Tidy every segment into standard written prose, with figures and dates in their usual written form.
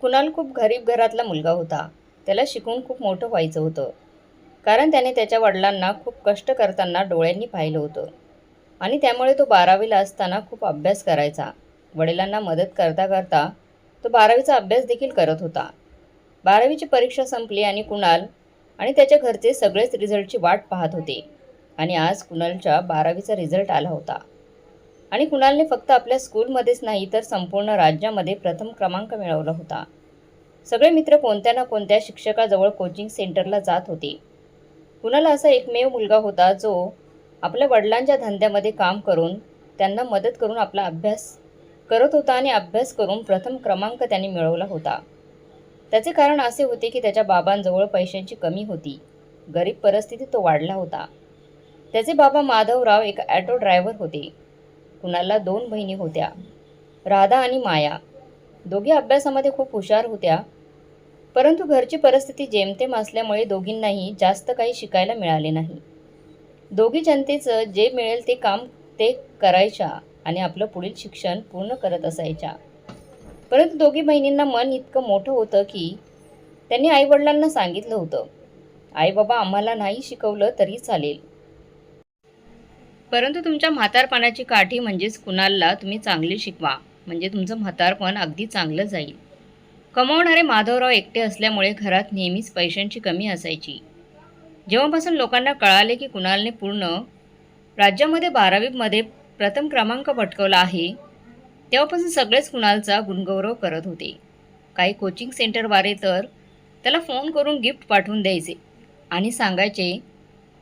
कुणाल खूप गरीब घरातला मुलगा होता. त्याला शिकून खूप मोठं व्हायचं होतं. कारण त्याने त्याच्या वडिलांना खूप कष्ट करताना डोळ्यांनी पाहिलं होतं. आणि त्यामुळे तो 12वीला असताना खूप अभ्यास करायचा. वडिलांना मदत करता करता तो 12वीचा अभ्यास देखील करत होता. 12वीची परीक्षा संपली आणि कुणाल आणि त्याच्या घरचे सगळेच रिझल्टची वाट पाहत होते. आणि आज कुणालच्या 12वीचा रिझल्ट आला होता. आणि कुणालने फक्त आपल्या स्कूलमध्येच नाही तर संपूर्ण राज्यामध्ये प्रथम क्रमांक मिळवला होता. सगळे मित्र कोणत्या ना कोणत्या शिक्षकाजवळ कोचिंग सेंटरला जात होते. कुणाल असा एकमेव मुलगा होता जो आपल्या वडिलांच्या धंद्यामध्ये काम करून त्यांना मदत करून आपला अभ्यास करत होता आणि अभ्यास करून प्रथम क्रमांक त्यांनी मिळवला होता. त्याचे कारण असे होते की त्याच्या बाबांजवळ पैशांची कमी होती. गरीब परिस्थितीत तो वाढला होता. त्याचे बाबा माधवराव एक ऑटो ड्रायव्हर होते. कुणालला 2 बहिणी होत्या, राधा आणि माया. दोघी अभ्यासामध्ये खूप हुशार होत्या, परंतु घरची परिस्थिती जेमतेम असल्यामुळे दोघींनाही जास्त काही शिकायला मिळाले नाही. दोघी जनतेचं जे मिळेल ते काम ते करायच्या आणि आपलं पुढील शिक्षण पूर्ण करत असायच्या. परंतु दोघी बहिणींना मन इतकं मोठं होतं की त्यांनी आईवडिलांना सांगितलं होतं, आई बाबा आम्हाला नाही शिकवलं तरी चालेल, परंतु तुमच्या म्हातारपणाची काठी म्हणजेच कुणालला तुम्ही चांगली शिकवा, म्हणजे तुमचं म्हातारपण अगदी चांगलं जाईल. कमावणारे माधवराव एकटे असल्यामुळे घरात नेहमीच पैशांची कमी असायची. जेव्हापासून लोकांना कळाले की कुणालने पूर्ण राज्यामध्ये 12वीमध्ये प्रथम क्रमांक पटकावला आहे, तेव्हापासून सगळेच कुणालचा गुणगौरव करत होते. काही कोचिंग सेंटरवाले तर त्याला फोन करून गिफ्ट पाठवून द्यायचे आणि सांगायचे,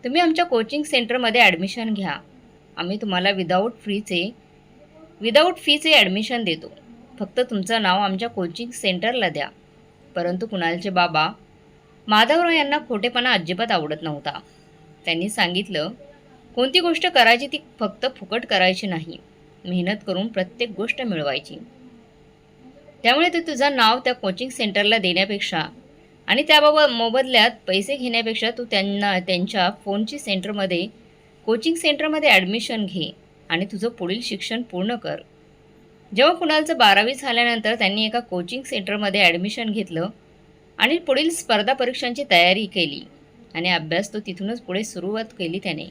तुम्ही आमच्या कोचिंग सेंटरमध्ये ॲडमिशन घ्या, आम्ही तुम्हाला विदाऊट फीचे ॲडमिशन देतो, फक्त तुमचं नाव आमच्या कोचिंग सेंटरला द्या. परंतु कुणालचे बाबा माधवराव यांना खोटेपणा अजिबात आवडत नव्हता. त्यांनी सांगितलं, कोणती गोष्ट करायची ती फक्त फुकट करायची नाही, मेहनत करून प्रत्येक गोष्ट मिळवायची. त्यामुळे ते तुझं नाव त्या कोचिंग सेंटरला देण्यापेक्षा आणि त्याबाबत मोबदल्यात पैसे घेण्यापेक्षा तू त्यांच्या कोचिंग सेंटरमध्ये ॲडमिशन घे आणि तुझं पुढील शिक्षण पूर्ण कर. जेव्हा कुणालचं 12वी झाल्यानंतर त्यांनी एका कोचिंग सेंटरमध्ये ॲडमिशन घेतलं आणि पुढील स्पर्धा परीक्षांची तयारी केली आणि अभ्यास तो तिथूनच पुढे सुरुवात केली त्याने.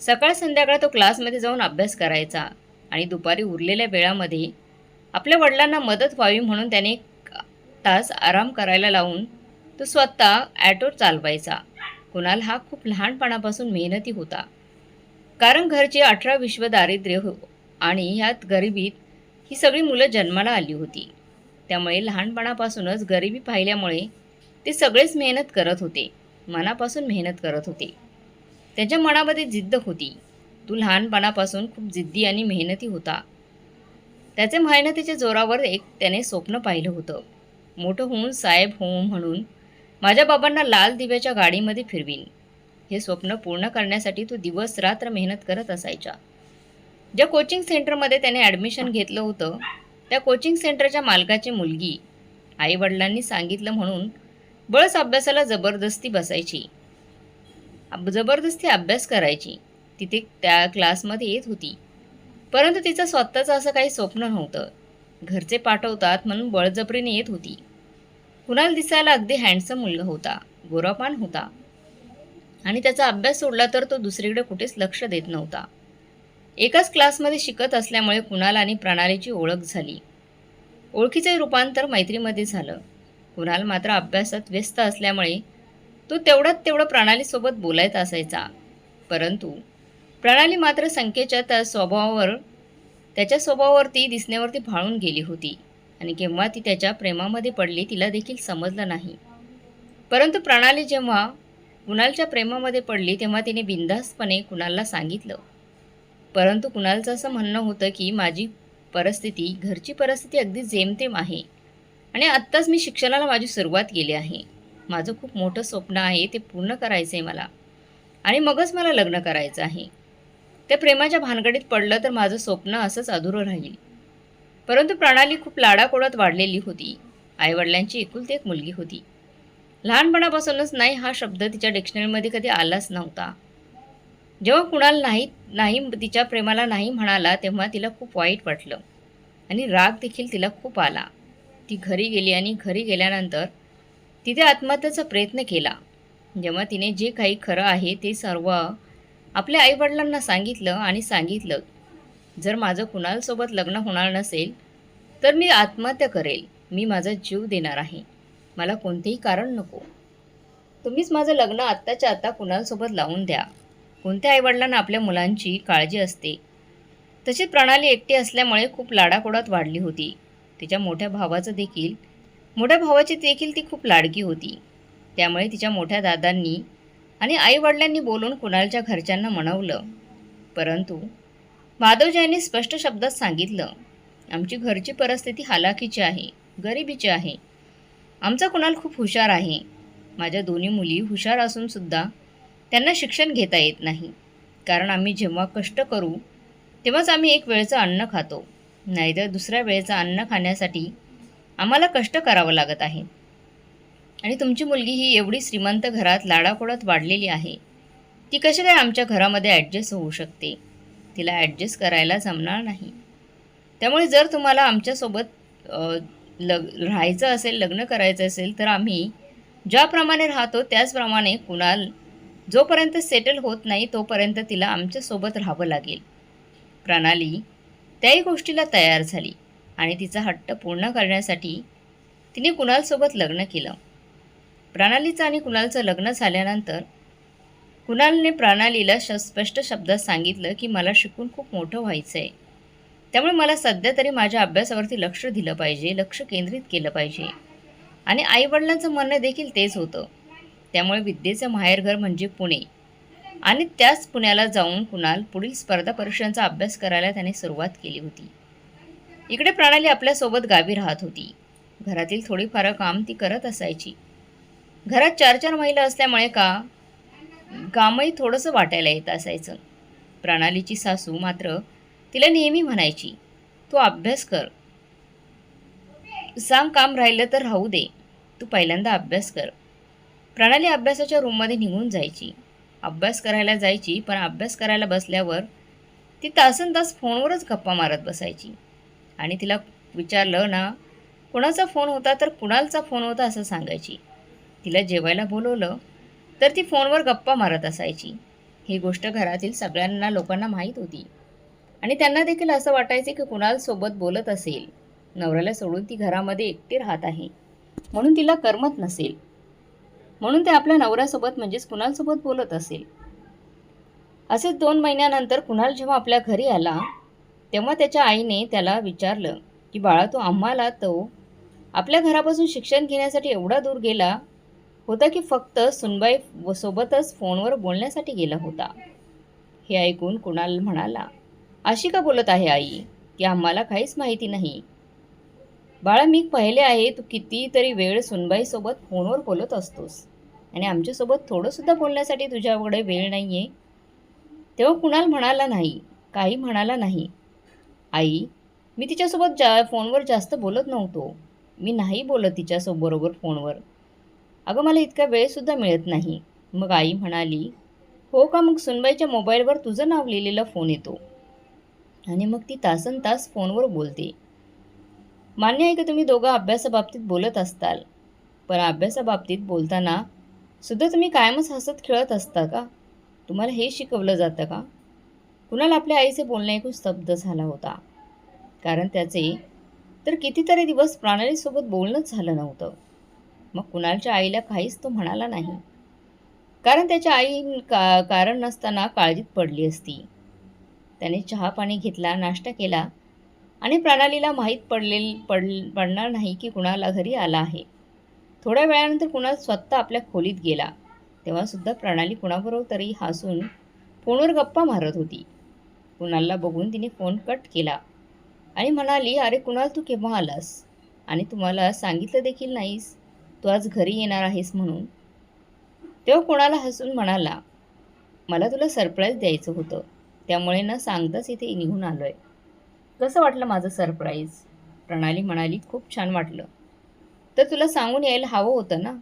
सकाळ संध्याकाळ तो क्लासमध्ये जाऊन अभ्यास करायचा आणि दुपारी उरलेल्या वेळामध्ये आपल्या वडिलांना मदत व्हावी म्हणून त्याने 1 तास आराम करायला लावून तो स्वतः ॲटो चालवायचा. कुणाल हा खूप लहानपणापासून मेहनती होता. कारण घरचे 18 विश्व दारिद्र्य आणि ह्यात गरिबीत ही सगळी मुलं जन्माला आली होती. त्यामुळे लहानपणापासूनच गरिबी पाहिल्यामुळे ते सगळेच मेहनत करत होते, मनापासून मेहनत करत होते. त्यांच्या मनामध्ये जिद्द होती. तू लहानपणापासून खूप जिद्दी आणि मेहनती होता. त्याचे मेहनतीच्या जोरावर त्याने स्वप्न पाहिलं होतं, मोठं होऊन साहेब होऊन म्हणून माझ्या बाबांना लाल दिव्याच्या गाडीमध्ये फिरवीन. हे स्वप्न पूर्ण करण्यासाठी तो दिवस रात्र मेहनत करत असायचा. ज्या कोचिंग सेंटरमध्ये त्याने ॲडमिशन घेतलं होतं त्या कोचिंग सेंटरच्या मालकाची मुलगी आईवडिलांनी सांगितलं म्हणून बळच अभ्यासाला जबरदस्ती अभ्यास करायची. तिथे त्या क्लासमध्ये येत होती, परंतु तिचं स्वतःचं असं काही स्वप्न नव्हतं. घरचे पाठवतात म्हणून बळजबरीने येत होती. कुणाल दिसायला अगदी हँडसम मुलगा होता, गोरापान होता आणि त्याचा अभ्यास सोडला तर तो दुसरीकडे कुठेच लक्ष देत नव्हता. एकाच क्लासमध्ये शिकत असल्यामुळे कुणाल आणि प्रणालीची ओळख झाली. ओळखीचे रूपांतर मैत्रीमध्ये झालं. कुणाल मात्र अभ्यासात व्यस्त असल्यामुळे तो तेवढं प्रणालीसोबत बोलायत असायचा. परंतु प्रणाली मात्र संख्येच्या त्याच्या स्वभावावरती दिसण्यावरती भाळून गेली होती आणि केव्हा ती त्याच्या प्रेमामध्ये पडली तिला देखील समजलं नाही. परंतु प्रणाली जेव्हा कुणालच्या प्रेमामध्ये पडली तेव्हा तिने बिनधास्तपणे कुणालला सांगितलं. परंतु कुणालचं असं म्हणणं होतं की माझी घरची परिस्थिती अगदी जेमतेम आहे आणि आत्ताच मी शिक्षणाला माझी सुरुवात केली आहे. माझं खूप मोठं स्वप्न आहे, ते पूर्ण करायचं आहे मला आणि मगच मला लग्न करायचं आहे. त्या प्रेमाच्या भानगडीत पडलं तर माझं स्वप्न असंच अधुरं राहील. परंतु प्रणाली खूप लाडाकोडात वाढलेली होती. आईवडिलांची एकुलती एक मुलगी होती. लहानपणापासूनच नाही हा शब्द तिच्या डिक्शनरीमध्ये कधी आलाच नव्हता. जेव्हा कुणाल नाही तिच्या प्रेमाला नाही म्हणाला तेव्हा तिला खूप वाईट वाटलं आणि राग देखील तिला खूप आला. ती घरी गेली आणि घरी गेल्यानंतर तिथे आत्महत्येचा प्रयत्न केला. जेव्हा तिने जे काही खरं आहे ते सर्व आपल्या आईवडिलांना सांगितलं आणि सांगितलं, जर माझं कुणालसोबत लग्न होणार नसेल तर मी आत्महत्या करेल. मी माझा जीव देणार आहे. मला कोणतेही कारण नको. तुम्हीच माझं लग्न आत्ताच्या आत्ता कुणालसोबत लावून द्या. कोणत्या आईवडिलांना आपल्या मुलांची काळजी असते. तशी प्रणाली एकटी असल्यामुळे खूप लाडाकोडात वाढली होती. तिच्या मोठ्या भावाची देखील ती खूप लाडकी होती. त्यामुळे तिच्या मोठ्या दादांनी आणि आईवडिलांनी बोलून कुणालच्या घरच्यांना मनवलं. परंतु माधवजी यांनी स्पष्ट शब्दात सांगितलं, आमची घरची परिस्थिती हालाकीची आहे, गरिबीची आहे. आमचा कुणाल खूप हुशार आहे. माझ्या दोन्ही मुली हुशार असूनसुद्धा त्यांना शिक्षण घेता येत नाही. कारण आम्ही जेव्हा कष्ट करू तेव्हाच आम्ही एक वेळचं अन्न खातो, नाहीतर दुसऱ्या वेळेचं अन्न खाण्यासाठी आम्हाला कष्ट करावं लागत आहे. आणि तुमची मुलगी ही एवढी श्रीमंत घरात लाडाकोडात वाढलेली आहे. ती कशी काय आमच्या घरामध्ये ॲडजस्ट होऊ शकते? तिला ॲडजस्ट करायला जमणार नाही. त्यामुळे जर तुम्हाला आमच्यासोबत राहायचं असेल, लग्न करायचं असेल, तर आम्ही ज्याप्रमाणे राहतो त्याचप्रमाणे कुणाल जोपर्यंत सेटल होत नाही तोपर्यंत तिला आमच्यासोबत राहावं लागेल. प्रणाली त्याही गोष्टीला तयार झाली आणि तिचा हट्ट पूर्ण करण्यासाठी तिने कुणालसोबत लग्न केलं. प्रणालीचं आणि कुणालचं लग्न झाल्यानंतर कुणालने प्रणालीला स्पष्ट शब्दात सांगितलं की मला शिकून खूप मोठं व्हायचं आहे. त्यामुळे मला सध्या तरी माझ्या अभ्यासावरती लक्ष दिलं पाहिजे, लक्ष केंद्रित केलं पाहिजे. आणि आईवडिलांचं म्हणणं देखील तेच होतं. त्यामुळे विद्येचं माहेरघर म्हणजे पुणे आणि त्याच पुण्याला जाऊन कुणाल पुढील स्पर्धा परीक्षांचा अभ्यास करायला त्याने सुरुवात केली होती. इकडे प्रणाली आपल्यासोबत गावी राहत होती. घरातील थोडीफार काम ती करत असायची. घरात 4-4 महिला असल्यामुळे कामही थोडंसं वाटायला येत असायचं. प्रणालीची सासू मात्र तिला नेहमी म्हणायची, तू अभ्यास कर, सांग काम राहिलं तर राहू दे, तू पहिल्यांदा अभ्यास कर. प्रणाली अभ्यासाच्या रूममध्ये निघून जायची. अभ्यास करायला जायची, पण अभ्यास करायला बसल्यावर ती तासनतास फोनवरच गप्पा मारत बसायची. आणि तिला विचारलं ना कोणाचा फोन होता तर कुणालचा फोन होता असं सांगायची. तिला जेवायला बोलवलं तर ती फोनवर गप्पा मारत असायची. ही गोष्ट घरातील सगळ्यांना लोकांना माहीत होती आणि त्यांना देखील असं वाटायचे की कुणालसोबत बोलत असेल. नवऱ्याला सोडून ती घरामध्ये एकटी राहत आहे म्हणून तिला करमत नसेल, म्हणून ते आपल्या नवऱ्यासोबत म्हणजेच कुणालसोबत बोलत असेल. असेच 2 महिन्यानंतर कुणाल जेव्हा आपल्या घरी आला तेव्हा त्याच्या आईने त्याला विचारलं की बाळा, तू आम्हाला तो आपल्या घरापासून शिक्षण घेण्यासाठी एवढा दूर गेला होता की फक्त सुनबाई सोबतच फोनवर बोलण्यासाठी गेला होता? हे ऐकून कुणाल म्हणाला, अशी का बोलत आहे आई, की आम्हाला काहीच माहिती नाही? बाळा, मी पाहिले आहे तू कितीतरी वेळ सुनबाईसोबत फोनवर बोलत असतोस आणि आमच्यासोबत थोडंसुद्धा बोलण्यासाठी तुझ्याकडे वेळ नाही आहे. तेव्हा कुणाल म्हणाला नाही, काही म्हणाला नाही. आई, मी तिच्यासोबत फोनवर जास्त बोलत नव्हतो. मी नाही बोलत तिच्याबरोबर फोनवर. अगं, मला इतका वेळसुद्धा मिळत नाही. मग आई म्हणाली, हो का, मग सुनबाईच्या मोबाईलवर तुझं नाव लिहिलेला फोन येतो आणि मग ती तासनतास फोनवर बोलते. मान्य आहे की तुम्ही दोघं अभ्यासाबाबतीत बोलत असताल, पण अभ्यासाबाबतीत बोलताना सुद्धा तुम्ही कायमच हसत खेळत असता का? तुम्हाला हे शिकवलं जातं का? कुणाल आपल्या आईचे बोलणे ऐकून स्तब्ध झाला होता. कारण त्याचे तर कितीतरी दिवस प्रणालीसोबत बोलणंच झालं नव्हतं. मग कुणालच्या आईला काहीच तो म्हणाला नाही. कारण त्याच्या आई कारण नसताना काळजीत पडली असती. त्याने चहा पाणी घेतला, नाश्ता केला आणि प्रणालीला माहीत पडणार नाही की कुणाला घरी आला आहे. थोड्या वेळानंतर कुणाल स्वतः आपल्या खोलीत गेला. तेव्हासुद्धा प्रणाली कुणाबरोबर तरी हसून फोनवर गप्पा मारत होती. कुणालला बघून तिने फोन कट केला आणि म्हणाली, अरे कुणाल, तू केव्हा आलास? आणि तुम्हाला सांगितलं देखील नाहीस तू आज घरी येणार आहेस म्हणून. तेव्हा कुणाला हसून म्हणाला, मला तुला सरप्राईज द्यायचं होतं, त्यामुळे न सांगताच इथे निघून आलोय. कसं वाटलं माझं सरप्राईज? प्रणाली म्हणाली, खूप छान वाटलं. तर तुला सांगून यायला हवं होतं ना?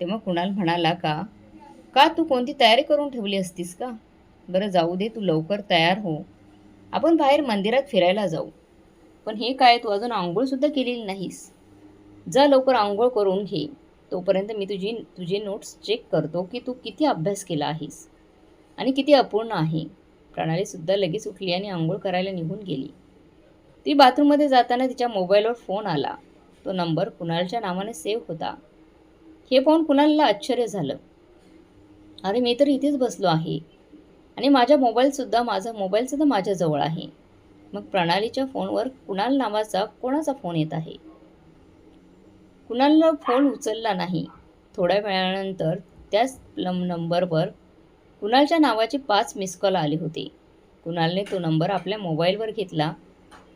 तेव्हा कुणाल म्हणाला, का तू कोणती तयारी करून ठेवली असतीस का? बरं जाऊ दे, तू लवकर तयार हो, आपण बाहेर मंदिरात फिरायला जाऊ. पण हे काय, तू अजून आंघोळसुद्धा केलेली नाहीस? जा लवकर आंघोळ करून घे. तोपर्यंत मी तुझे नोट्स चेक करतो की तू किती अभ्यास केला आहेस आणि किती अपूर्ण आहे. प्रणालीसुद्धा लगेच उठली आणि आंघोळ करायला निघून गेली. ती बाथरूममध्ये जाताना तिच्या मोबाईलवर फोन आला. तो नंबर कुणालच्या नावाने सेव्ह होता. हे पाहून कुणालला आश्चर्य झालं. अरे मी तर इथेच बसलो आहे आणि माझा मोबाईलसुद्धा माझ्याजवळ आहे. मग प्रणालीच्या फोनवर कुणाल नावाचा कोणाचा फोन येत आहे? कुणालनं फोन उचलला नाही. थोड्या वेळानंतर त्याच नंबरवर कुणालच्या नावाचे 5 मिस कॉल आले होते. कुणालने तो नंबर आपल्या मोबाईलवर घेतला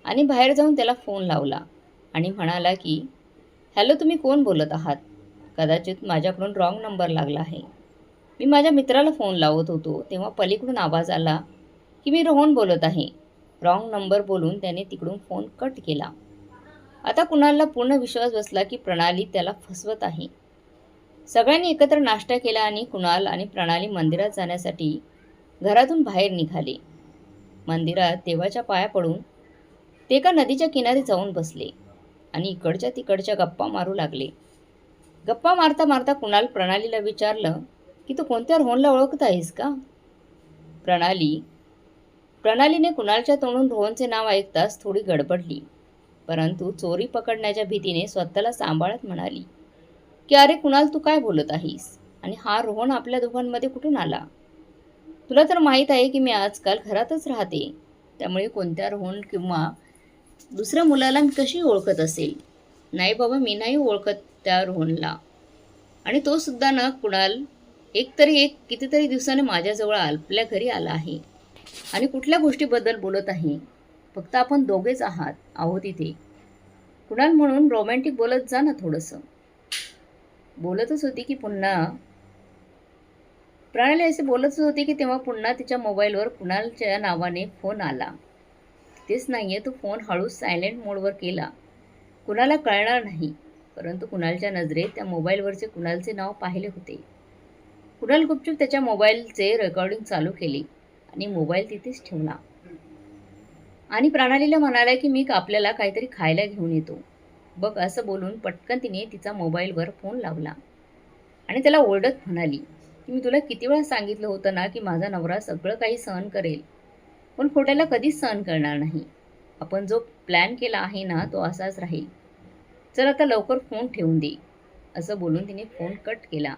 आणि बाहेर जाऊन त्याला फोन लावला आणि म्हणाला की हॅलो, तुम्ही कोण बोलत आहात? कदाचित माझ्याकडून रॉंग नंबर लागला आहे. मी माझ्या मित्राला फोन लावत होतो तेव्हा पलीकडून आवाज आला की मी रोहन बोलत आहे. रॉंग नंबर बोलून त्याने तिकडून फोन कट केला. आता कुणालला पूर्ण विश्वास बसला की प्रणाली त्याला फसवत आहे. सगळ्यांनी एकत्र नाश्ता केला आणि कुणाल आणि प्रणाली मंदिरात जाण्यासाठी घरातून बाहेर निघाले. मंदिरात देवाच्या पाया पडून ते एका नदीच्या किनारी जाऊन बसले आणि इकडच्या तिकडच्या गप्पा मारू लागले. गप्पा मारता मारता कुणाल प्रणालीला विचारलं की तू कोणत्या रोहनला ओळखत आहेस का? प्रणालीने कुणालच्या तोंडून रोहनचे नाव ऐकताच थोडी गडबडली, परंतु चोरी पकडण्याच्या भीतीने स्वतःला सांभाळत म्हणाली की अरे कुणाल, तू काय बोलत आहेस? आणि हा रोहन आपल्या दोघांमध्ये कुठून आला? तुला तर माहीत आहे की मी आजकाल घरातच राहते, त्यामुळे कोणत्या रोहन किंवा दुसऱ्या मुलाला मी कशी ओळखत असेल? नाही बाबा, मी नाही ओळखत त्या रोहनला. आणि तो सुद्धा ना कुणाल कितीतरी दिवसाने माझ्याजवळ आपल्या घरी आला आहे आणि कुठल्या गोष्टीबद्दल बोलत आहे? फक्त आपण दोघेच आहोत इथे. कुणाल म्हणून रोमॅन्टिक बोलत जा ना थोडंसं. बोलतच होती की पुन्हा प्रणाली असे बोलतच होती की तेव्हा पुन्हा तिच्या मोबाईलवर कुणालच्या नावाने फोन आला. तेच नाहीये, तो फोन हळूच सायलेंट मोडवर केला. कुणाला कळणार नाही, परंतु कुणालच्या नजरेत त्या मोबाईलवरचे कुणालचे नाव पाहिले होते. कुणाल गुपचूप त्याच्या मोबाईलचे रेकॉर्डिंग चालू केली आणि मोबाईल तिथेच ठेवला आणि प्रणालीला म्हणाला की मी आपल्याला काहीतरी खायला घेऊन येतो बघ. असं बोलून पटकन तिने तिचा मोबाईलवर फोन लावला आणि त्याला ओरडत म्हणाली की मी तुला किती वेळा सांगितलं होतं ना की माझा नवरा सगळं काही सहन करेल, पण खोट्याला कधीच सहन करणार नाही. आपण जो प्लॅन केला आहे ना तो असाच राहील. चल आता लवकर फोन ठेवून दे. असं बोलून तिने फोन कट केला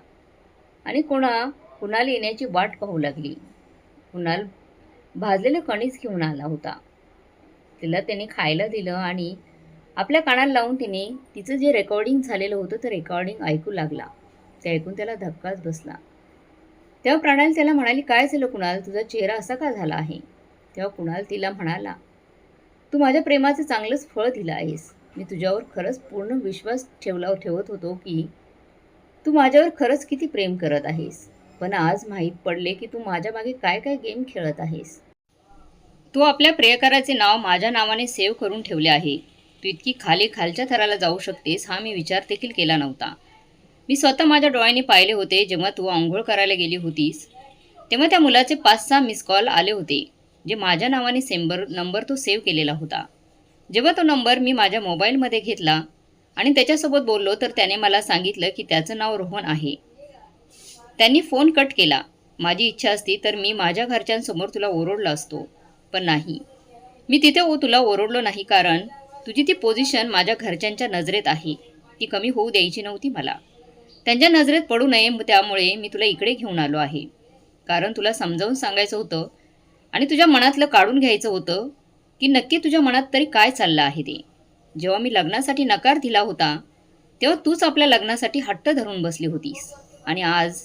आणि कुणाल येण्याची वाट पाहू लागली. कुणाल भाजलेलं कणीस घेऊन आला होता. तिला त्याने खायला दिलं आणि आपल्या कानाला लावून तिने तिचं जे रेकॉर्डिंग झालेलं होतं ते रेकॉर्डिंग ऐकू लागला. ते ऐकून त्याला धक्काच बसला. तेव्हा प्रणाली त्याला म्हणाली, काय झालं कुणाल, तुझा चेहरा असा का झाला आहे? तेव्हा कुणाल तिला म्हणाला, तू माझ्या प्रेमाचं चांगलंच फळ दिलं आहेस. मी तुझ्यावर खरंच पूर्ण विश्वास ठेवत होतो की तू माझ्यावर खरंच किती प्रेम करत आहेस, पण आज माहीत पडले की तू माझ्या मागे काय काय गेम खेळत आहेस. तू आपल्या प्रियकराचे नाव माझ्या नावाने सेव्ह करून ठेवले आहे. तू इतकी खालच्या थराला जाऊ शकतेस हा मी विचार देखील केला नव्हता. मी स्वतः माझ्या डोळ्यांनी पाहिले होते. जेव्हा तू आंघोळ करायला गेली होतीस तेव्हा त्या मुलाचे 5-6 मिस कॉल आले होते, जे माझ्या नावाने नंबर तो सेव्ह केलेला होता. जेव्हा तो नंबर मी माझ्या मोबाईलमध्ये घेतला आणि त्याच्यासोबत बोललो तर त्याने मला सांगितलं की त्याचं नाव रोहन आहे. त्यांनी फोन कट केला. माझी इच्छा असती तर मी माझ्या घरच्यांसमोर तुला ओरडला असतो, पण नाही. मी तिथे तुला ओरडलो नाही, कारण तुझी ती पोझिशन माझ्या घरच्यांच्या नजरेत आहे. ती कमी होऊ द्यायची नव्हती मला. त्यांच्या नजरेत पडू नये, त्यामुळे मी तुला इकडे घेऊन आलो आहे. कारण तुला समजावून सांगायचं होतं आणि तुझ्या मनातलं काढून घ्यायचं होतं की नक्की तुझ्या मनात तरी काय चाललं आहे ते. जेव्हा मी लग्नासाठी नकार दिला होता तेव्हा तूच आपल्या लग्नासाठी हट्ट धरून बसली होतीस आणि आज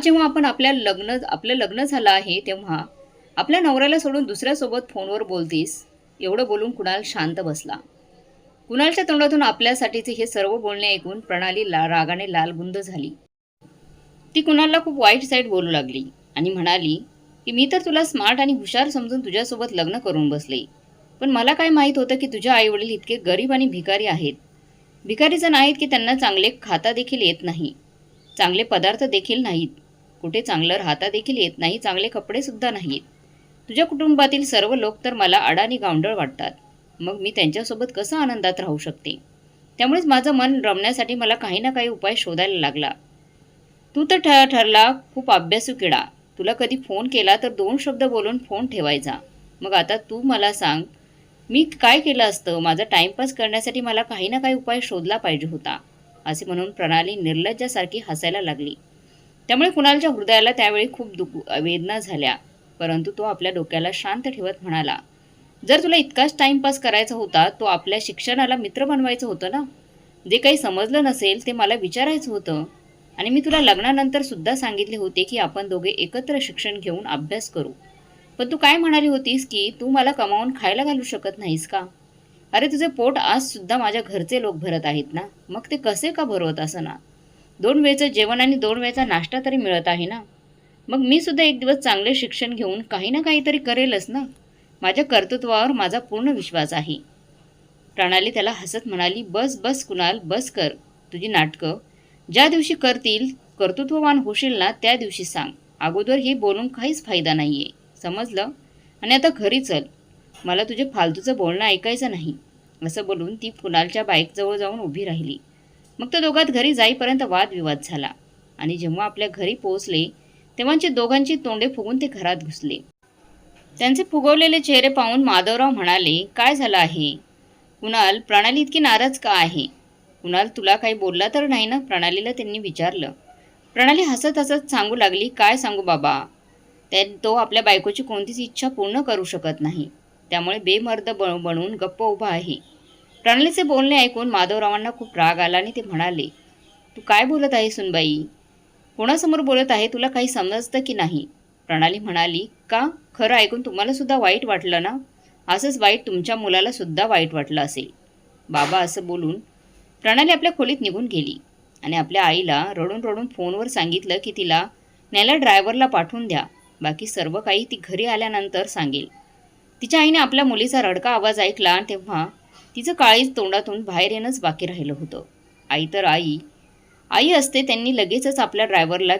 जेव्हा आपलं लग्न झालं आहे तेव्हा आपल्या नवऱ्याला सोडून दुसऱ्यासोबत फोनवर बोलतीस. एवढं बोलून कुणाल शांत बसला. कुणालच्या तोंडातून आपल्यासाठीचे हे सर्व बोलणे ऐकून प्रणाली रागाने लालबुंद झाली. ती कुणालला खूप वाईट साईड बोलू लागली आणि म्हणाली की मी तर तुला स्मार्ट आणि हुशार समजून तुझ्यासोबत लग्न करून बसले, पण मला काय माहीत होतं की तुझे आईवडील इतके गरीब आणि भिकारी आहेत. भिकारीचं नाहीत की त्यांना चांगले खाता देखील येत नाही, चांगले पदार्थ देखील नाहीत, कुठे चांगलं राहता देखील येत नाही, चांगले कपडेसुद्धा नाहीत. तुझ्या कुटुंबातील सर्व लोक तर मला अडाणी गावंढळ वाटतात. मग मी त्यांच्यासोबत कसं आनंदात राहू शकते? त्यामुळेच माझं मन रमण्यासाठी मला काही ना काही उपाय शोधायला लागला. तू तर ठरला खूप अभ्यासू किडा. तुला कधी फोन केला तर 2 शब्द बोलून फोन ठेवायचा. मग आता तू मला सांग, मी काय केलं असतं? माझा टाईमपास करण्यासाठी मला काही ना काही उपाय शोधला पाहिजे होता. असे म्हणून प्रणाली निर्लज्जासारखी हसायला लागली. त्यामुळे कुणालच्या हृदयाला त्यावेळी खूप वेदना झाल्या. परंतु तो आपल्या डोक्याला शांत ठेवत म्हणाला, जर तुला इतकाच टाईमपास करायचा होता, तो आपल्या शिक्षणाला मित्र बनवायचं होतं ना. जे काही समजलं नसेल ते मला विचारायचं होतं. आणि मी तुला लग्नानंतर सुद्धा सांगितले होते की आपण दोघे एकत्र शिक्षण घेऊन अभ्यास करू. पण तू काय म्हणाली होतीस की तू मला कमावून खायला घालू शकत नाहीस का? अरे तुझे पोट आज सुद्धा माझ्या घरचे लोक भरत आहेत ना, मग ते कसे का भरवत असं ना. 2 वेळचं जेवण आणि 2 वेळचा नाश्ता तरी मिळत आहे ना. मग मी सुद्धा एक दिवस चांगले शिक्षण घेऊन काही ना काहीतरी करेलच ना. माझ्या कर्तृत्वावर माझा पूर्ण विश्वास आहे. प्रणाली त्याला हसत म्हणाली, बस बस कुणाल, बस कर तुझी नाटकं. ज्या दिवशी करतील कर्तृत्ववान होशील ना त्या दिवशी सांग. अगोदर हे बोलून काहीच फायदा नाही आहे, समजलं. आणि आता घरी चल, मला तुझे फालतूचं बोलणं ऐकायचं नाही. असं बोलून ती कुणालच्या बाईकजवळ जाऊन उभी राहिली. मग त्या दोघात घरी जाईपर्यंत वादविवाद झाला. आणि जेव्हा आपल्या घरी पोहोचले तेव्हाचे दोघांची तोंडे फुगून ते घरात घुसले. त्यांचे फुगवलेले चेहरे पाहून माधवराव म्हणाले, काय झालं आहे कुणाल? प्रणाली इतकी नाराज का आहे? कुणाल तुला काही बोलला तर नाही ना? प्रणालीला त्यांनी विचारलं. प्रणाली हसत हसत सांगू लागली, काय सांगू बाबा, तो आपल्या बायकोची कोणतीच इच्छा पूर्ण करू शकत नाही. त्यामुळे बेमर्द बनून गप्प उभा आहे. प्रणालीचे बोलणे ऐकून माधवरावांना खूप राग आला आणि ते म्हणाले, तू काय बोलत आहे सुनबाई? कोणासमोर बोलत आहे? तुला काही समजतं की नाही? प्रणाली म्हणाली, का? खरं ऐकून तुम्हाला सुद्धा वाईट वाटलं ना? असंच वाईट तुमच्या मुलाला सुद्धा वाईट वाटलं असेल. बाबा असं बोलून प्रणाली आपल्या खोलीत निघून गेली आणि आपल्या आईला रडून रडून फोनवर सांगितलं की तिला न्यायला ड्रायव्हरला पाठवून द्या. बाकी सर्व काही ती घरी आल्यानंतर सांगेल. तिच्या आईने आपल्या मुलीचा रडका आवाज ऐकला आणि तेव्हा तिचं काळीज तोंडातून बाहेर येणंच बाकी राहिलं होतं. आई तर आई आई असते, त्यांनी लगेचच आपल्या ड्रायव्हरला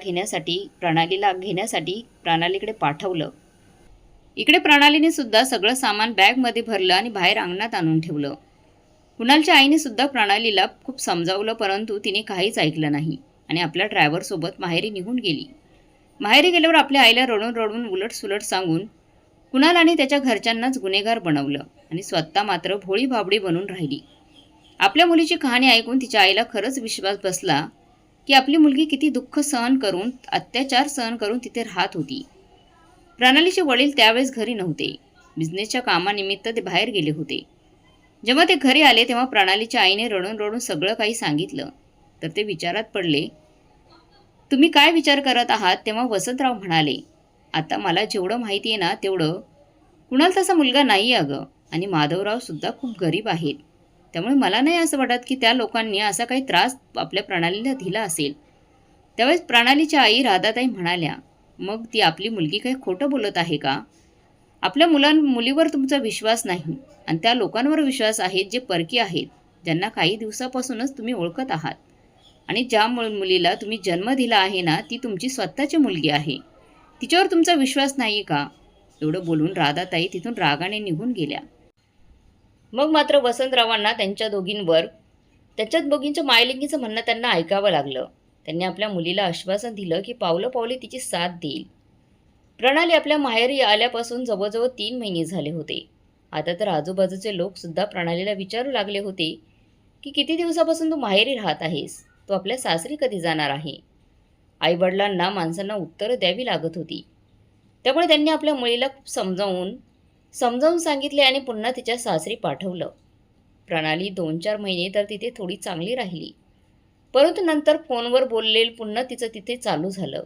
प्रणालीला घेण्यासाठी प्रणालीकडे पाठवलं. इकडे प्रणालीने सुद्धा सगळं सामान बॅगमध्ये भरलं आणि बाहेर अंगणात आणून ठेवलं. कुणालच्या आईने सुद्धा प्रणालीला खूप समजावलं, परंतु तिने काहीच ऐकलं नाही आणि आपल्या ड्रायव्हरसोबत माहेरी निघून गेली. माहेरी गेल्यावर आपल्या आईला रडून रडून उलटसुलट सांगून कुणाल आणि त्याच्या घरच्यांनाच गुन्हेगार बनवलं आणि स्वतः मात्र भोळी भाबडी बनून राहिली. आपल्या मुलीची कहाणी ऐकून तिच्या आईला खरंच विश्वास बसला की आपली मुलगी किती दुःख सहन करून, अत्याचार सहन करून तिथे राहत होती. प्रणालीचे वडील त्यावेळेस घरी नव्हते. बिझनेसच्या कामानिमित्त ते बाहेर गेले होते. जेव्हा ते घरी आले तेव्हा प्रणालीच्या आईने रडून रडून सगळं काही सांगितलं. तर ते विचारात पडले. तुम्ही काय विचार करत आहात? तेव्हा वसंतराव म्हणाले, आता मला जेवढं माहिती आहे ना तेवढं कुणाल तसा मुलगा नाही अगं, आणि माधवराव सुद्धा खूप गरीब आहेत. त्यामुळे मला नाही असं वाटत की त्या लोकांनी असा काही त्रास आपल्या प्रणालीला दिला असेल. त्यावेळेस प्रणालीच्या आई राधाताई म्हणाल्या, मग ती आपली मुलगी काही खोटं बोलत आहे का? आपल्या मुलीवर तुमचा विश्वास नाही आणि त्या लोकांवर विश्वास आहे जे परकी आहेत, ज्यांना काही दिवसापासूनच तुम्ही ओळखत आहात. आणि ज्या मुलीला तुम्ही जन्म दिला आहे ना, ती तुमची स्वतःची मुलगी आहे. तिच्यावर तुमचा विश्वास नाही का? एवढं बोलून राधाताई तिथून रागाने निघून गेल्या. मग मात्र वसंतरावांना त्यांच्या दोघींचं मायलिंगीचं म्हणणं त्यांना ऐकावं लागलं. त्यांनी आपल्या मुलीला आश्वासन दिलं की पावलं तिची साथ देईल. प्रणाली आपल्या माहेरी आल्यापासून जवळजवळ 3 महिने झाले होते. आता तर आजूबाजूचे लोक सुद्धा प्रणालीला विचारू लागले होते की किती दिवसापासून तू माहेरी राहत आहेस? तू आपल्या सासरी कधी जाणार आहे? आईवडिलांना माणसांना उत्तरं द्यावी लागत होती. त्यामुळे त्यांनी आपल्या मुलीला खूप समजावून सांगितले आणि पुन्हा तिच्या सासरी पाठवलं. प्रणाली 2-4 महिने तर तिथे थोडी चांगली राहिली, परंतु नंतर फोनवर बोललेलं पुन्हा तिचं तिथे चालू झालं.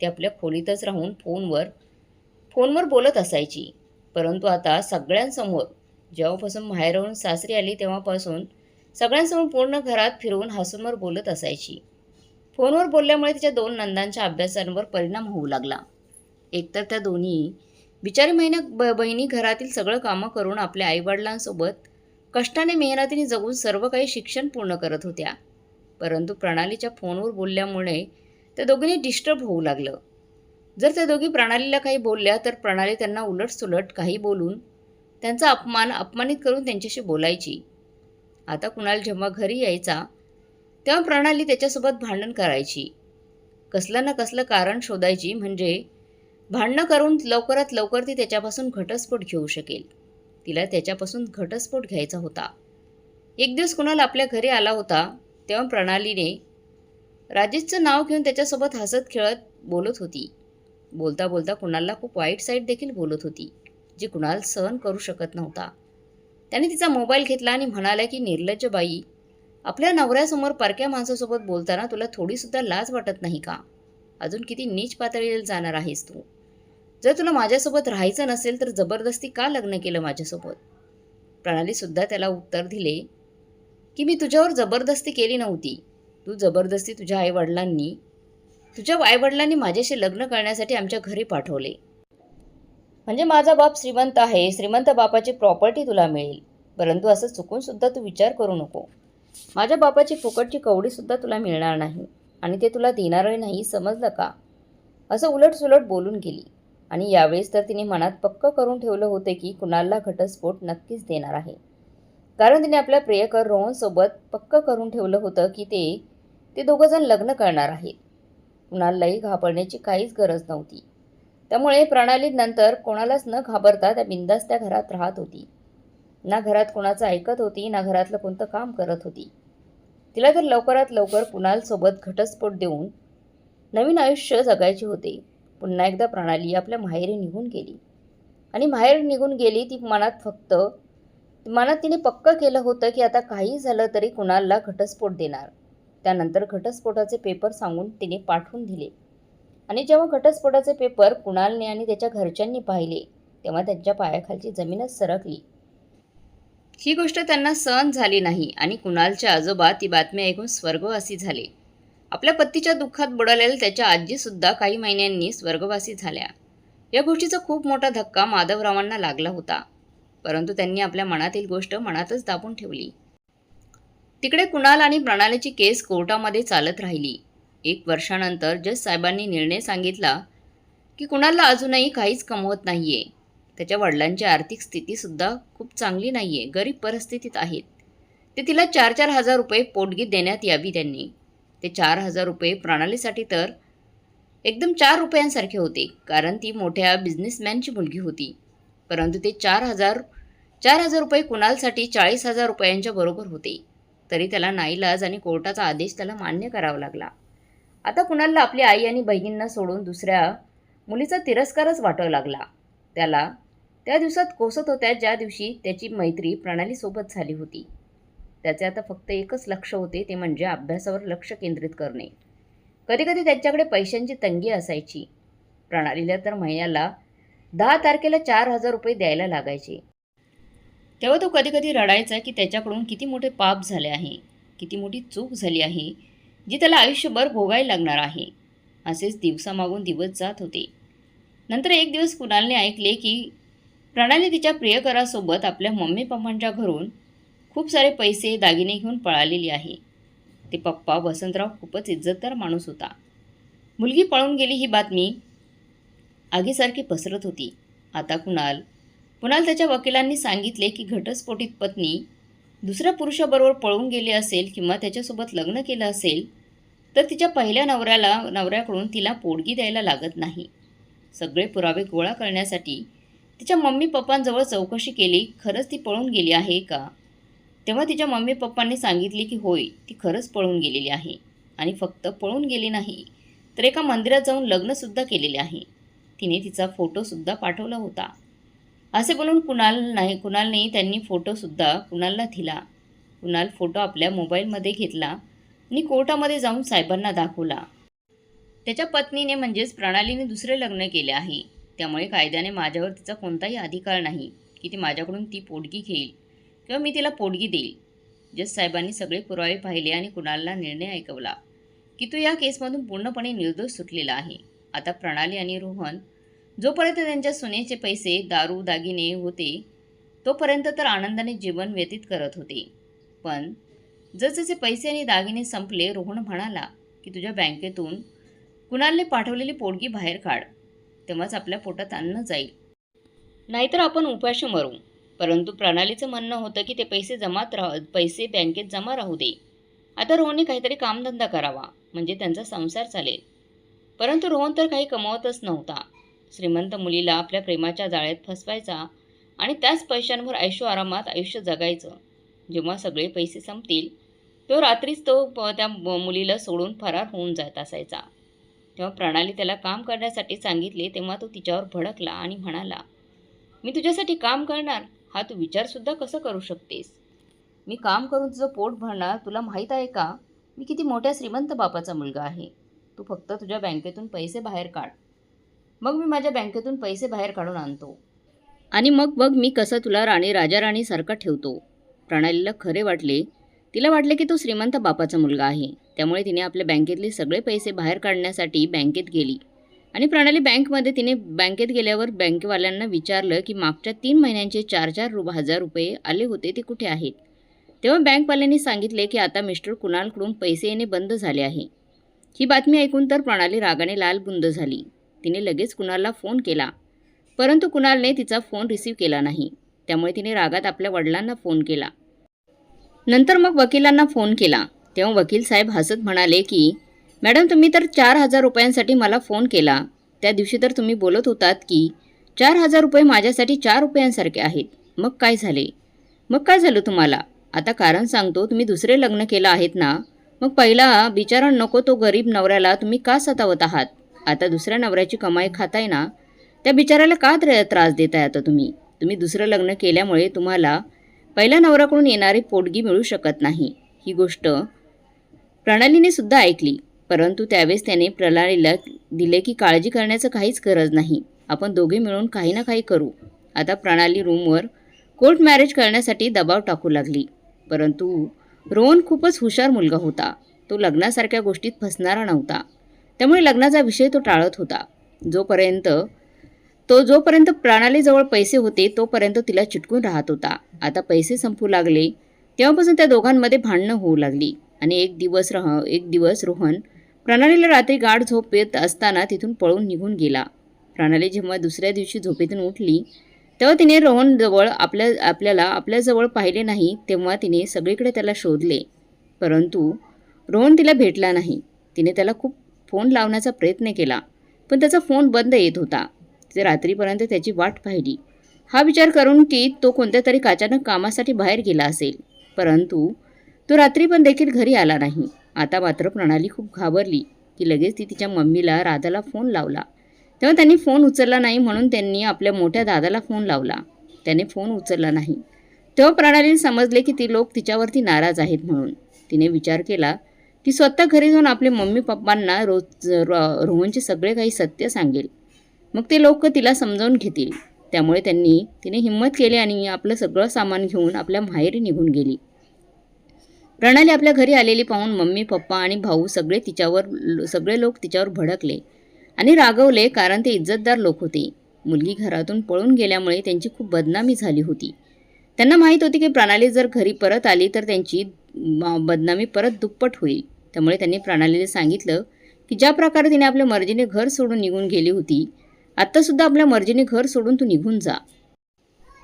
ती आपल्या खोलीतच राहून फोनवर बोलत असायची. परंतु आता सगळ्यांसमोर, जेव्हापासून माहेरहून सासरी आली तेव्हापासून सगळ्यांसमोर पूर्ण घरात फिरवून हसूनवर बोलत असायची. फोनवर बोलल्यामुळे तिच्या 2 नंदांच्या अभ्यासांवर परिणाम होऊ लागला. एकतर त्या दोन्ही बिचारी बहिणी घरातील सगळं कामं करून आपल्या आईवडिलांसोबत कष्टाने मेहनतीने जगून सर्व काही शिक्षण पूर्ण करत होत्या. परंतु प्रणालीच्या फोनवर बोलल्यामुळे त्या दोघींनी डिस्टर्ब होऊ लागलं. जर त्या दोघी प्रणालीला काही बोलल्या तर प्रणाली त्यांना उलटसुलट काही बोलून त्यांचा अपमानित करून त्यांच्याशी बोलायची. आता कुणाल जेव्हा घरी यायचा तेव्हा प्रणाली त्याच्यासोबत भांडण करायची. कसलं ना कसलं कारण शोधायची, म्हणजे भांडणं करून लवकरात लवकर ती त्याच्यापासून घटस्फोट घेऊ शकेल. तिला त्याच्यापासून घटस्फोट घ्यायचा होता. एक दिवस कुणाल आपल्या घरी आला होता तेव्हा प्रणालीने राजेशचं नाव घेऊन त्याच्यासोबत हसत खेळत बोलत होती. बोलता बोलता कुणालला खूप वाईट साईड देखील बोलत होती, जी कुणाल सहन करू शकत नव्हता. त्याने तिचा मोबाईल घेतला आणि म्हणाला की निर्लज्ज बाई, आपल्या नवऱ्यासमोर परक्या माणसासोबत बोलताना तुला थोडीसुद्धा लाज वाटत नाही का? अजून किती नीच पातळीला जाणार आहेस तू? जर तुला माझ्यासोबत राहायचं नसेल तर जबरदस्ती का लग्न केलं माझ्यासोबत? प्रणालीसुद्धा त्याला उत्तर दिले की मी तुझ्यावर जबरदस्ती केली नव्हती. तू जबरदस्ती तुझ्या आईवडिलांनी माझ्याशी लग्न करण्यासाठी आमच्या घरी पाठवले. म्हणजे माझा बाप श्रीमंत आहे, श्रीमंत बापाची प्रॉपर्टी तुला मिळेल. परंतु असं चुकून सुद्धा तू विचार करू नको. माझ्या बापाची फुकटची कवडीसुद्धा तुला मिळणार नाही आणि ते तुला देणारही नाही, समजलं का? असं उलटसुलट बोलून गेली. आणि यावेळेस तर तिने मनात पक्क करून ठेवलं होतं की कुणालला घटस्फोट नक्कीच देणार आहे. कारण तिने आपल्या प्रियकर रोहनसोबत पक्क करून ठेवलं होतं की ते दोघंजण लग्न करणार आहेत. कुणाललाही घाबरण्याची काहीच गरज नव्हती. त्यामुळे प्रणाली नंतर कोणालाच न घाबरता त्या बिंदास त्या घरात राहत होती. ना घरात कोणाचं ऐकत होती, ना घरातलं कोणतं काम करत होती. तिला तर लवकरात लवकर कुणालसोबत घटस्फोट देऊन नवीन आयुष्य जगायचे होते. पुन्हा एकदा प्रणाली आपल्या माहेरी निघून गेली. आणि माहेर निघून गेली ती मनात तिने पक्क केलं होतं की आता काही झालं तरी कुणालला घटस्फोट देणार. त्यानंतर घटस्फोटाचे पेपर सांगून तिने पाठवून दिले. आणि जेव्हा घटस्फोटाचे पेपर कुणालने आणि त्याच्या घरच्यांनी पाहिले तेव्हा त्यांच्या पायाखालची जमीनच सरकली. ही गोष्ट त्यांना सहन झाली नाही आणि कुणालचे आजोबा ती बातमी ऐकून स्वर्गवासी झाले. आपल्या पतीच्या दुःखात बुडालेल्या त्याच्या आजीसुद्धा काही महिन्यांनी स्वर्गवासी झाल्या. या गोष्टीचा खूप मोठा धक्का माधवरावांना लागला होता. परंतु त्यांनी आपल्या मनातील गोष्ट मनातच दाबून ठेवली. तिकडे कुणाल आणि प्रणालीची केस कोर्टामध्ये चालत राहिली. 1 वर्षानंतर जज साहेबांनी निर्णय सांगितला की कुणालला अजूनही काहीच कमवत नाहीये. त्याच्या वडिलांची आर्थिक स्थितीसुद्धा खूप चांगली नाहीये, गरीब परिस्थितीत आहेत. ते तिला 4,4 हजार रुपये पोटगी देण्यात यावी त्यांनी. ते 4,000 रुपये प्रणालीसाठी तर एकदम 4 रुपयांसारखे होते, कारण ती मोठ्या बिझनेसमॅनची मुलगी होती. परंतु ते 4,000 रुपये कुणालसाठी 40,000 रुपयांच्या बरोबर होते. तरी त्याला नाईलाज आणि कोर्टाचा आदेश त्याला मान्य करावा लागला. आता कुणालला आपली आई आणि बहिणींना सोडून दुसऱ्या मुलीचा तिरस्कारच वाटावा लागला. त्याला त्या दिवसात कोसत होत्या ज्या दिवशी त्याची मैत्री प्रणालीसोबत झाली होती. त्याचे आता फक्त एकच लक्ष होते, ते म्हणजे अभ्यासावर लक्ष केंद्रित करणे. कधीकधी त्याच्याकडे पैशांची तंगी असायची. प्रणालीला तर महिन्याला 10 तारखेला 4,000 रुपये द्यायला लागायचे. तेव्हा तो कधीकधी रडायचा की त्याच्याकडून किती मोठे पाप झाले आहे, किती मोठी चूक झाली आहे, जी त्याला आयुष्यभर भोगायला लागणार आहे. असेच दिवसामागून दिवस जात होते. नंतर एक दिवस कुणालने ऐकले की प्रणाली तिच्या प्रियकरासोबत आपल्या मम्मी पप्पांच्या घरून खूप सारे पैसे दागिने घेऊन पळालेली आहे. ते पप्पा वसंतराव खूपच इज्जतदार माणूस होता. मुलगी पळून गेली ही बातमी आगीसारखी पसरत होती. आता कुणाल त्याच्या वकिलांनी सांगितले की घटस्फोटित पत्नी दुसऱ्या पुरुषाबरोबर पळून गेली असेल किंवा त्याच्यासोबत लग्न केलं असेल तर तिच्या पहिल्या नवऱ्याकडून तिला पोटगी द्यायला लागत नाही. सगळे पुरावे गोळा करण्यासाठी तिच्या मम्मी पप्पांजवळ चौकशी केली, खरंच ती पळून गेली आहे का? तेव्हा तिच्या मम्मी पप्पांनी सांगितले की होय, ती खरंच पळून गेलेली आहे. आणि फक्त पळून गेली नाही तर एका मंदिरात जाऊन लग्नसुद्धा केलेले आहे. तिने तिचा फोटोसुद्धा पाठवला होता. असे बोलून कुणालने त्यांनी फोटोसुद्धा कुणालला दिला. कुणाल फोटो आपल्या मोबाईलमध्ये घेतला आणि कोर्टामध्ये जाऊन साहेबांना दाखवला. त्याच्या पत्नीने म्हणजेच प्रणालीने दुसरे लग्न केले आहे. त्यामुळे कायद्याने माझ्यावर तिचा कोणताही अधिकार नाही की ती माझ्याकडून ती पोटगी घेईल किंवा मी तिला पोटगी देईल. जज साहेबांनी सगळे पुरावे पाहिले आणि कुणालला निर्णय ऐकवला की तो या केसमधून पूर्णपणे निर्दोष सुटलेला आहे. आता प्रणाली आणि रोहन जोपर्यंत त्यांच्या सोन्याचे पैसे, दारू, दागिने होते तोपर्यंत तर आनंदाने जीवन व्यतीत करत होते. पण जसजसे पैसे आणि दागिने संपले, रोहन म्हणाला की तुझ्या बँकेतून कुणालने पाठवलेली पोटगी बाहेर काढ, तेव्हाच आपल्या पोटात अन्न जाईल, नाहीतर आपण उपाशी मरू. परंतु प्रणालीचं म्हणणं होतं की ते पैसे बँकेत जमा राहू दे. आता रोहनने काहीतरी कामधंदा करावा, म्हणजे त्यांचा संसार चालेल. परंतु रोहन तर काही कमवतच नव्हता. श्रीमंत मुलीला आपल्या प्रेमाच्या जाळ्यात फसवायचा आणि त्याच पैशांवर ऐशोआरामात आयुष्य जगायचं. जेव्हा सगळे पैसे संपतील तो रात्रीच त्या मुलीला सोडून फरार होऊन जात असायचा. तेव्हा प्रणाली त्याला काम करण्यासाठी सांगितले तेव्हा तो तिच्यावर भडकला आणि म्हणाला, मी तुझ्यासाठी काम करणार, हा तू विचारसुद्धा कसं करू शकतेस? मी काम करून तुझं पोट भरणार, तुला माहीत आहे का मी किती मोठ्या श्रीमंत बापाचा मुलगा आहे. तू फक्त तुझ्या बँकेतून पैसे बाहेर काढ, मग मी माझ्या बँकेतून पैसे बाहेर काढून आणतो आणि मग बघ मी कसं तुला राजा राणीसारखा ठेवतो. प्रणालीला खरे वाटले. तिला वाटले की तो श्रीमंत बापाचा मुलगा आहे. त्यामुळे तिने आपल्या बँकेतले सगळे पैसे बाहेर काढण्यासाठी बँकेत गेली आणि प्रणाली तिने बँकेत गेल्यावर बँकेवाल्यांना विचारलं की मागच्या 3 महिन्यांचे 4-4 हजार रुपये आले होते ते कुठे आहेत. तेव्हा बँकवाल्यांनी सांगितले की आता मिस्टर कुणालकडून पैसे येणे बंद झाले आहे. ही बातमी ऐकून तर प्रणाली रागाने लालबुंद झाली. तिने लगेच कुणालला फोन केला, परंतु कुणालने तिचा फोन रिसीव्ह केला नाही. त्यामुळे तिने रागात आपल्या वडिलांना फोन केला. नंतर मग वकिलांना फोन केला. तेव्हा वकील साहेब हसत म्हणाले की मॅडम, तुम्ही तर 4,000 रुपयांसाठी मला फोन केला. त्या दिवशी तर तुम्ही बोलत होतात की 4,000 रुपये माझ्यासाठी 4 रुपयांसारखे आहेत. मग काय झालं तुम्हाला? आता कारण सांगतो, तुम्ही दुसरे लग्न केलं आहेत ना, मग पहिला बिचारा नको तो गरीब नवऱ्याला तुम्ही का सतावत आहात? आता दुसऱ्या नवऱ्याची कमाई खाताय ना, त्या बिचाराला का त्रास देताय? आता तुम्ही दुसरं लग्न केल्यामुळे तुम्हाला पहिल्या नवऱ्याकडून येणारी पोटगी मिळू शकत नाही. ही गोष्ट प्रणालीने सुद्धा ऐकली, परंतु त्यावेळेस त्याने प्रणालीला दिले की काळजी करण्याचं काहीच गरज नाही, आपण दोघे मिळून काही ना काही करू. आता प्रणाली रूमवर कोर्ट मॅरेज करण्यासाठी दबाव टाकू लागली. परंतु रोहन खूपच हुशार मुलगा होता. तो लग्नासारख्या गोष्टीत फसणारा नव्हता. त्यामुळे लग्नाचा विषय तो टाळत होता. जोपर्यंत प्रणालीजवळ पैसे होते तोपर्यंत तिला चिटकून राहत होता. आता पैसे संपू लागले तेव्हापासून त्या दोघांमध्ये भांडणं होऊ लागली आणि एक दिवस रोहन प्रणालीला रात्री गाढ झोप येत असताना तिथून पळून निघून गेला. प्रणाली जेव्हा दुसऱ्या दिवशी झोपेतून उठली तेव्हा तिने रोहनजवळ आपल्याजवळ पाहिले नाही. तेव्हा तिने सगळीकडे त्याला शोधले, परंतु रोहन तिला भेटला नाही. तिने त्याला खूप फोन लावण्याचा प्रयत्न केला, पण त्याचा फोन बंद येत होता. तिने रात्रीपर्यंत त्याची वाट पाहिली, हा विचार करून की तो कोणत्या तरी अचानक कामासाठी बाहेर गेला असेल, परंतु तो रात्री पण देखील घरी आला नाही. आता मात्र प्रणाली खूप घाबरली की लगेच ती तिच्या मम्मीला राधाला फोन लावला. तेव्हा त्यांनी फोन उचलला नाही म्हणून त्यांनी आपल्या मोठ्या दादाला फोन लावला. त्याने फोन उचलला नाही. तेव्हा प्रणालीने समजले की ती लोक तिच्यावरती नाराज आहेत म्हणून. तिने विचार केला की स्वतः घरी जाऊन आपले मम्मी पप्पांना रोहनचे सगळे काही सत्य सांगेल, मग ते लोक तिला समजावून घेतील. त्यामुळे तिने हिंमत केली आणि आपलं सगळं सामान घेऊन आपल्या माहेरी निघून गेली. प्रणाली आपल्या घरी आलेली पाहून मम्मी पप्पा आणि भाऊ सगळे लोक तिच्यावर भडकले आणि रागवले, कारण ते इज्जतदार लोक होते. मुलगी घरातून पळून गेल्यामुळे त्यांची खूप बदनामी झाली होती. त्यांना माहीत होती की प्रणाली जर घरी परत आली तर त्यांची बदनामी परत दुप्पट होईल. त्यामुळे त्यांनी प्रणालीला सांगितलं की ज्या प्रकारे तिने आपल्या मर्जीने घर सोडून निघून गेली होती, आत्तासुद्धा आपल्या मर्जीने घर सोडून तू निघून जा.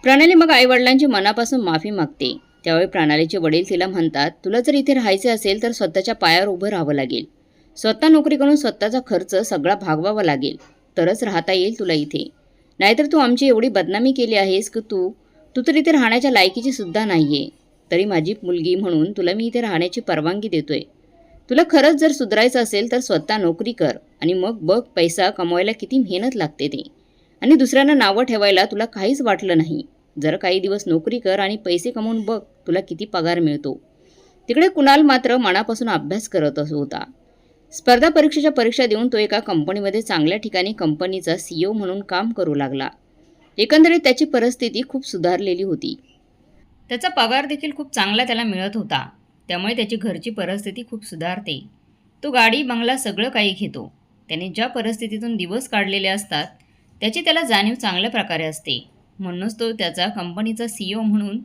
प्रणाली मग आईवडिलांची मनापासून माफी मागते. त्यावेळी प्रणालीचे वडील तिला म्हणतात, तुला जर इथे राहायचे असेल तर स्वतःच्या पायावर उभं राहावं लागेल. स्वतः नोकरी करून स्वतःचा खर्च सगळा भागवावा लागेल, तरच राहता येईल तुला इथे. नाहीतर तू आमची एवढी बदनामी केली आहेस की तू तर इथे राहण्याच्या लायकीची सुद्धा नाही आहे. तरी माझी मुलगी म्हणून तुला मी इथे राहण्याची परवानगी देतोय. तुला खरंच जर सुधारायचं असेल तर स्वतः नोकरी कर आणि मग बघ पैसा कमवायला किती मेहनत लागते ते. आणि दुसऱ्यांना नावं ठेवायला तुला काहीच वाटलं नाही. जर काही दिवस नोकरी कर आणि पैसे कमवून बघ तुला किती पगार मिळतो. तिकडे कुणाल मात्र मनापासून अभ्यास करत होता. स्पर्धा परीक्षेच्या परीक्षा देऊन तो एका कंपनीमध्ये चांगल्या ठिकाणी कंपनीचा CEO म्हणून काम करू लागला. एकंदरीत त्याची परिस्थिती खूप सुधारलेली होती. त्याचा पगार देखील खूप चांगला त्याला मिळत होता. त्यामुळे त्याची घरची परिस्थिती खूप सुधारते. तो गाडी बंगला सगळं काही घेतो. त्याने ज्या परिस्थितीतून दिवस काढलेले असतात त्याची त्याला जाणीव चांगल्या प्रकारे असते. म्हणूनच तो त्याचा कंपनीचा CEO म्हणून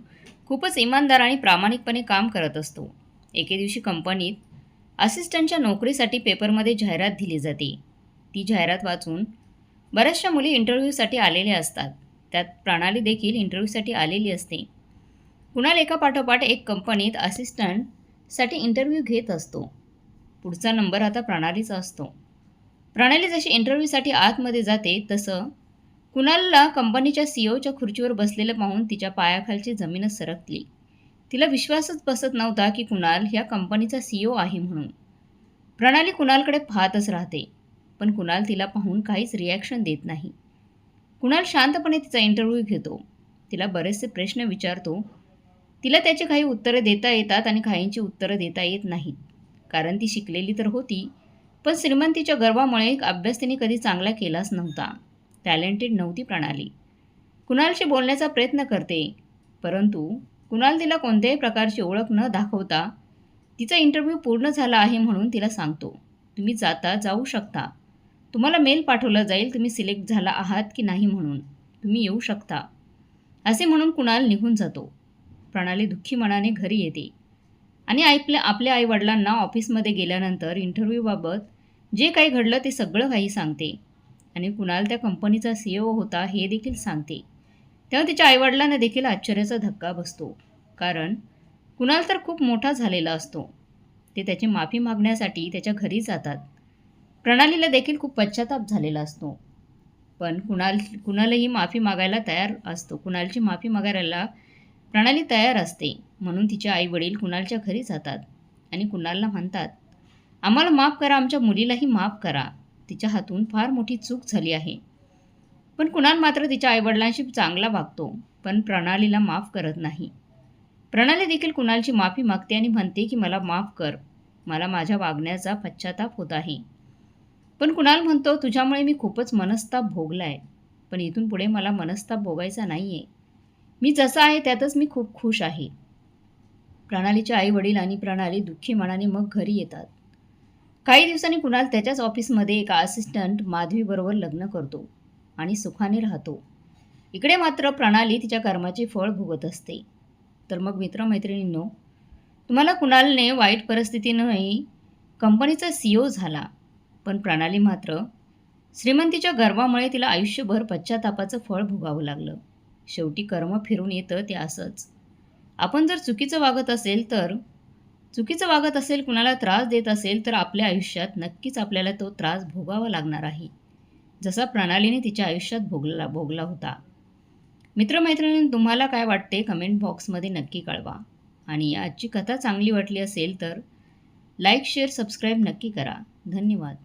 खूपच इमानदार आणि प्रामाणिकपणे काम करत असतो. एके दिवशी कंपनीत असिस्टंटच्या नोकरीसाठी पेपरमध्ये जाहिरात दिली जाते. ती जाहिरात वाचून बऱ्याचशा मुली इंटरव्ह्यूसाठी आलेल्या असतात. त्यात प्रणाली देखील इंटरव्ह्यूसाठी आलेली असते. कुणाल एका पाठोपाठ एक कंपनीत असिस्टंटसाठी इंटरव्ह्यू घेत असतो. पुढचा नंबर आता प्रणालीचा असतो. प्रणाली जशी इंटरव्ह्यूसाठी आतमध्ये जाते तसं कुणालला कंपनीच्या सीईओच्या खुर्चीवर बसलेलं पाहून तिच्या पायाखालची जमीनच सरकली. तिला विश्वासच बसत नव्हता की कुणाल ह्या कंपनीचा सीईओ आहे म्हणून. प्रणाली कुणालकडे पाहतच राहते, पण कुणाल तिला पाहून काहीच रिॲक्शन देत नाही. कुणाल शांतपणे तिचा इंटरव्ह्यू घेतो. तिला बरेचसे प्रश्न विचारतो. तिला त्याची काही उत्तरं देता येतात आणि काहींची उत्तरं देता येत नाहीत. कारण ती शिकलेली तर होती, पण श्रीमंतीच्या गर्वामुळे अभ्यास तिने कधी चांगला केलाच नव्हता. टॅलेंटेड नव्हती प्रणाली. कुणालशी बोलण्याचा प्रयत्न करते, परंतु कुणाल तिला कोणत्याही प्रकारची ओळख न दाखवता तिचा इंटरव्ह्यू पूर्ण झाला आहे म्हणून तिला सांगतो. तुम्ही जाऊ शकता. तुम्हाला मेल पाठवला जाईल तुम्ही सिलेक्ट झाला आहात की नाही म्हणून. तुम्ही येऊ शकता. असे म्हणून कुणाल निघून जातो. प्रणाली दुःखी मनाने घरी येते आणि आपल्या आईवडिलांना ऑफिसमध्ये गेल्यानंतर इंटरव्ह्यूबाबत जे काही घडलं ते सगळं काही सांगते आणि कुणाल त्या कंपनीचा सीईओ होता हे देखील सांगते. तेव्हा तिच्या आईवडिलांना देखील आश्चर्याचा धक्का बसतो. कारण कुणाल तर खूप मोठा झालेला असतो. ते त्याची माफी मागण्यासाठी त्याच्या घरी जातात. प्रणालीला देखील खूप पश्चाताप झालेला असतो. पण कुणालही माफी मागायला तयार असतो. कुणालची माफी मागायला प्रणाली तयार असते. म्हणून तिचे आईवडील कुणालच्या घरी जातात आणि कुणालला म्हणतात, आम्हाला माफ करा, आमच्या मुलीलाही माफ करा. तिच्या हातून फार मोठी चूक झाली आहे. पण कुणाल मात्र तिच्या आईवडिलांशी चांगला वागतो, पण प्रणालीला माफ करत नाही. प्रणाली देखील कुणालची माफी मागते आणि म्हणते की मला माफ कर, मला माझ्या वागण्याचा पश्चाताप होत आहे. पण कुणाल म्हणतो तुझ्यामुळे मी खूपच मनस्ताप भोगलाय, पण इथून पुढे मला मनस्ताप भोगायचा नाही आहे. मी जसा आहे त्यातच मी खूप खुश आहे. प्रणालीचे आईवडील आणि प्रणाली दुःखी मनाने मग घरी येतात. काही दिवसांनी कुणाल त्याच्याच ऑफिसमध्ये एका असिस्टंट माधवीबरोबर लग्न करतो आणि सुखाने राहतो. इकडे मात्र प्रणाली तिच्या कर्माचे फळ भोगत असते. तर मग मित्रमैत्रिणींनो, तुम्हाला कुणालने वाईट परिस्थितीनेही कंपनीचा सीईओ झाला, पण प्रणाली मात्र श्रीमंतीच्या गर्वामुळे तिला आयुष्यभर पश्चातापाचं फळ भोगावं लागलं. शेवटी कर्म फिरून येतं ते असंच. आपण जर चुकीचं वागत असेल, कुणाला त्रास देत असेल तर आपल्या आयुष्यात नक्कीच आपल्याला तो त्रास भोगावा लागणार आहे, जसा प्रणालीने तिच्या आयुष्यात भोगला होता. मित्रमैत्रिणींनी तुम्हाला काय वाटते कमेंट बॉक्समध्ये नक्की कळवा. आणि आजची कथा चांगली वाटली असेल तर लाईक, शेअर, सबस्क्राईब नक्की करा. धन्यवाद.